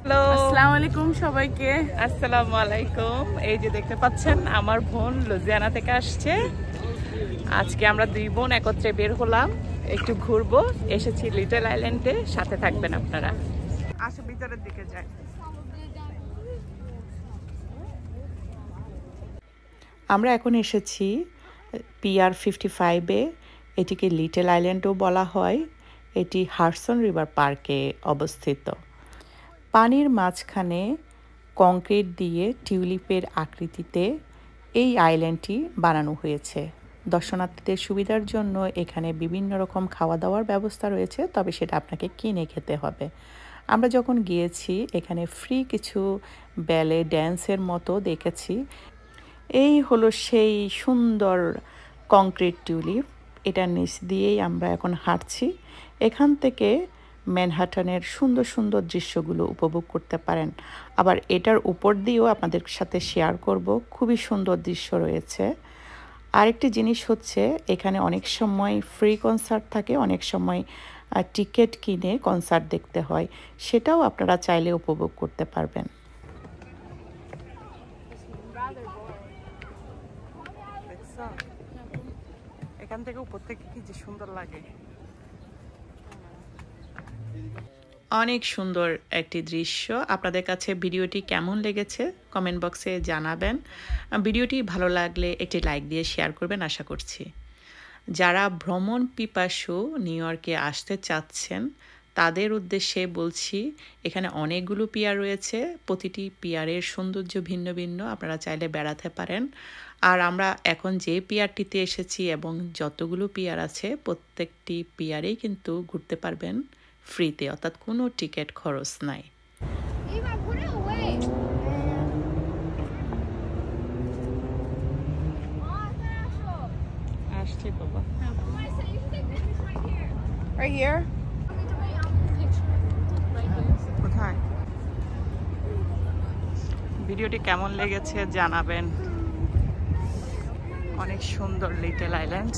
Hello, আসসালামু আলাইকুম সবাইকে। আসসালামু আলাইকুম। এই যে দেখতে পাচ্ছেন আমার বোন লুজিয়ানা থেকে আসছে। আজকে আমরা দুই বোন একত্রে বের হলাম, একটু ঘুরবো। এসেছি লিটল আইল্যান্ডে, সাথে থাকবেন আপনারা। আসো ভিতরের দিকে যাই। আমরা এখন এসেছি পিআর 55-এ। এটিকে লিটল আইল্যান্ডও বলা হয়। এটি হাডসন রিভার পার্কে অবস্থিত। পানির মাঝখানে কংক্রিট দিয়ে টিউলিপের আকৃতিতে এই আইল্যান্ডটি বানানো হয়েছে। দর্শনার্থীদের সুবিধার জন্য এখানে বিভিন্ন রকম খাওয়া দাওয়ার ব্যবস্থা রয়েছে, তবে সেটা আপনাকে কিনে খেতে হবে। আমরা যখন গিয়েছি এখানে ফ্রি কিছু ব্যালে ড্যান্সের মতো দেখেছি। এই হলো সেই সুন্দর কংক্রিট টিউলিপ। এটার নিচ দিয়েই আমরা এখন হাঁটছি। এখান থেকে ম্যানহাটনের সুন্দর সুন্দর দৃশ্যগুলো উপভোগ করতে পারেন। আবার এটার উপর দিয়েও আপনাদের সাথে শেয়ার করব, খুবই সুন্দর দৃশ্য রয়েছে। আরেকটি জিনিস হচ্ছে এখানে অনেক সময় ফ্রি কনসার্ট থাকে, অনেক সময় টিকিট কিনে কনসার্ট দেখতে হয়। সেটাও আপনারা চাইলে উপভোগ করতে পারবেন। এখান থেকে উপর থেকে কি যে সুন্দর লাগে। অনেক সুন্দর একটি দৃশ্য। আপনাদের কাছে ভিডিওটি কেমন লেগেছে কমেন্ট বক্সে জানাবেন। ভিডিওটি ভালো লাগলে একটি লাইক দিয়ে শেয়ার করবেন আশা করছি। যারা ভ্রমণ পিপাসু নিউ ইয়র্কে আসতে চাচ্ছেন তাদের উদ্দেশ্যে বলছি, এখানে অনেকগুলো পিয়ার রয়েছে। প্রতিটি পিয়ারের সৌন্দর্য ভিন্ন ভিন্ন, আপনারা চাইলে বেড়াতে পারেন। আর আমরা এখন যে পিয়ারটিতে এসেছি এবং যতগুলো পিয়ার আছে প্রত্যেকটি পিয়ারেই কিন্তু ঘুরতে পারবেন ফ্রিতে, অর্থাৎ কোনো টিকিট খরচ নাই। আসছি বাবা। Right here? কোথায়? ভিডিওটি কেমন লেগেছে জানাবেন। অনেক সুন্দর লিটল আইল্যান্ড।